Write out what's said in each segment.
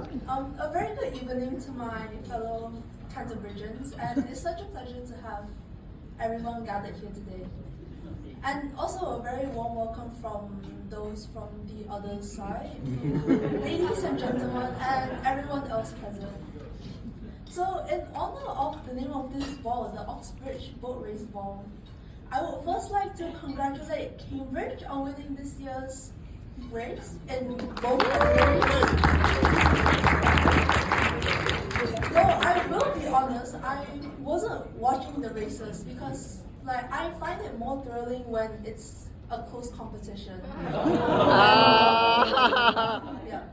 A very good evening to my fellow Canterburyans, and it's such a pleasure to have everyone gathered here today. And also a very warm welcome from those from the other side, ladies and gentlemen, and everyone else present. So, in honor of the name of this ball, the Oxbridge Boat Race Ball, I would first like to congratulate Cambridge on winning this year's race in both categories. Though I will be honest, I wasn't watching the races because I find it more thrilling when it's a close competition. Yeah.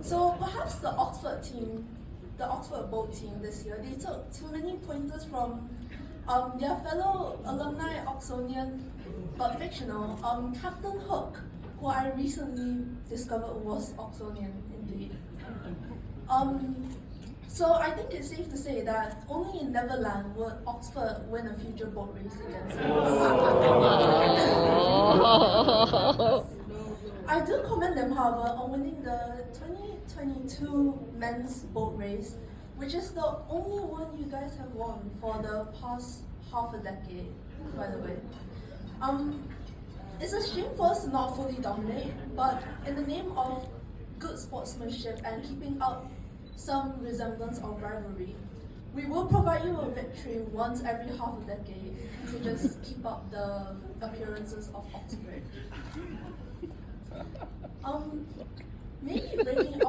So perhaps the Oxford team, the Oxford boat team this year, they took too many pointers from their fellow alumni Oxonian, but fictional, Captain Hook, who I recently discovered was Oxonian indeed. So I think it's safe to say that only in Neverland would Oxford win a future boat race against us. I do commend them, however, on winning the 2022 men's boat race, which is the only one you guys have won for the past half a decade, by the way. It's a shame for us to not fully dominate, but in the name of good sportsmanship and keeping up some resemblance of rivalry, we will provide you a victory once every half a decade to just keep up the appearances of Oxford. Maybe breaking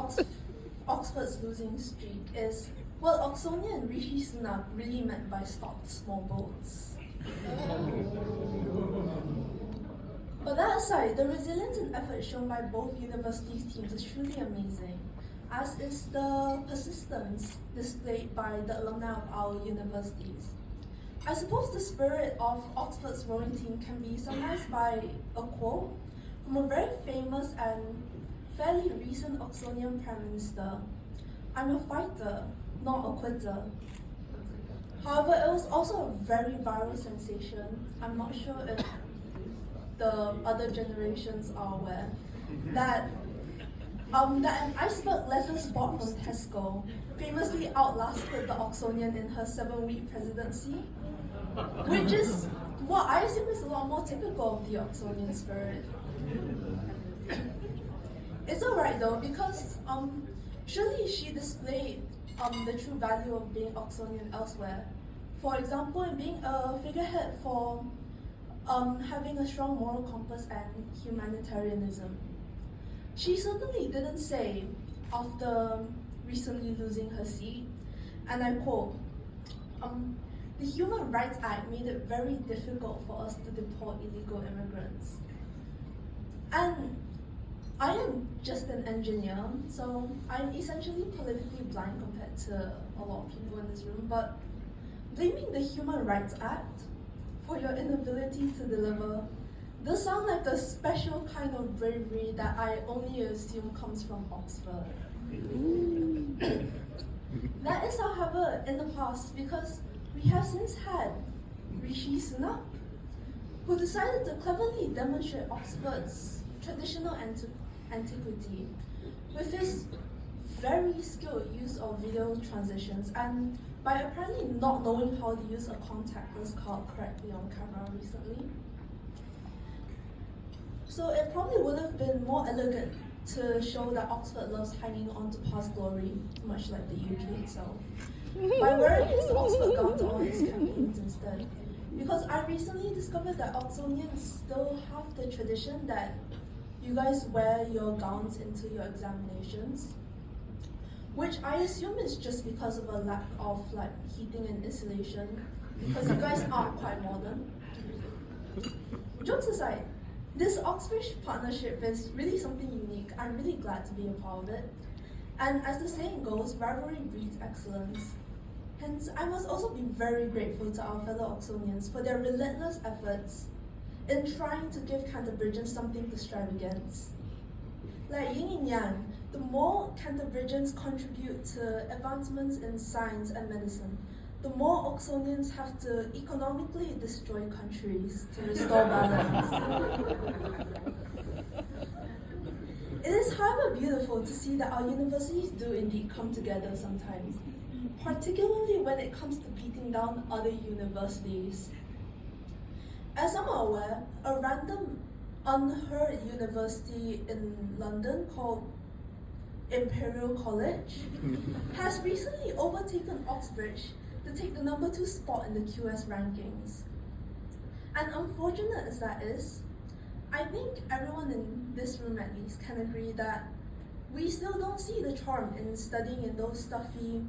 Oxford's losing streak is what Oxonian and Rishi Sunak really meant by stop small boats. But that aside, the resilience and effort shown by both universities' teams is truly amazing, as is the persistence displayed by the alumni of our universities. I suppose the spirit of Oxford's rowing team can be summarized by a quote from a very famous and fairly recent Oxonian Prime Minister: "I'm a fighter, not a quitter." However, it was also a very viral sensation. I'm not sure if the other generations are aware that an iceberg lettuce bought from Tesco famously outlasted the Oxonian in her 7-week presidency, which is what I assume is a lot more typical of the Oxonian spirit. It's alright though, because surely she displayed the true value of being Oxonian elsewhere. For example, in being a figurehead for having a strong moral compass and humanitarianism. She certainly didn't say, after recently losing her seat, and I quote, "The Human Rights Act made it very difficult for us to deport illegal immigrants." And I am just an engineer, so I'm essentially politically blind compared to a lot of people in this room, but blaming the Human Rights Act for your inability to deliver does sound like a special kind of bravery that I only assume comes from Oxford. That is, however, in the past, because we have since had Rishi Sunak, who decided to cleverly demonstrate Oxford's traditional antiquity with his very skilled use of video transitions and by apparently not knowing how to use a contactless card correctly on camera recently. So it probably would have been more elegant to show that Oxford loves hanging on to past glory, much like the UK itself, by wearing his Oxford gown to all his campaigns instead. Because I recently discovered that Oxonians still have the tradition that you guys wear your gowns into your examinations, which I assume is just because of a lack of heating and insulation, because you guys aren't quite modern. Jokes aside, this Oxford partnership is really something unique. I'm really glad to be a part of it. And as the saying goes, rivalry breeds excellence. Hence, I must also be very grateful to our fellow Oxonians for their relentless efforts in trying to give Canterburyans something to strive against. Like yin and yang, the more Canterburyans contribute to advancements in science and medicine, the more Oxonians have to economically destroy countries to restore balance. It is, however, beautiful to see that our universities do indeed come together sometimes, particularly when it comes to beating down other universities. As some are aware, a random unheard university in London called Imperial College has recently overtaken Oxbridge to take the number 2 spot in the QS rankings. And unfortunate as that is, I think everyone in this room at least can agree that we still don't see the charm in studying in those stuffy,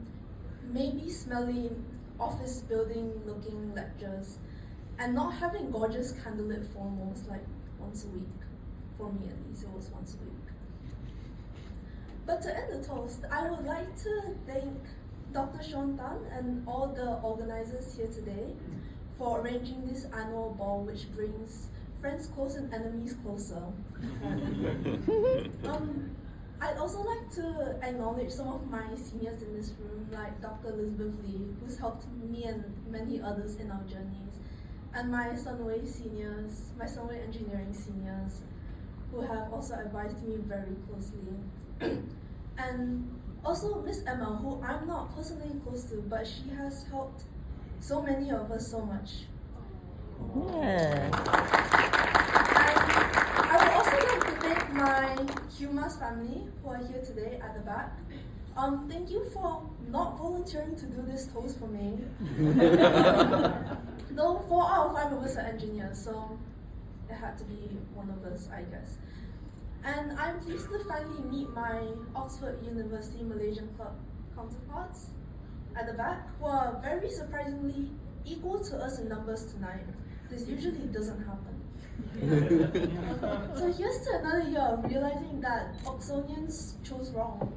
maybe smelly, office building looking lectures and not having gorgeous candlelit formals like once a week. For me at least, it was once a week. But to end the toast, I would like to thank Dr. Sean Tan and all the organizers here today for arranging this annual ball which brings friends close and enemies closer. I'd also like to acknowledge some of my seniors in this room, like Dr. Elizabeth Lee, who's helped me and many others in our journeys, and my Sunway seniors, my Sunway engineering seniors, who have also advised me very closely. And also Miss Emma, who I'm not personally close to, but she has helped so many of us so much. Yeah. I would also like to thank my HUMAS family who are here today at the back. Thank you for not volunteering to do this toast for me. Though 4 out of 5 of us are engineers, so it had to be one of us, I guess. And I'm pleased to finally meet my Oxford University Malaysian Club counterparts at the back, who are very surprisingly equal to us in numbers tonight. This usually doesn't happen. So here's to another year of realizing that Oxonians chose wrong.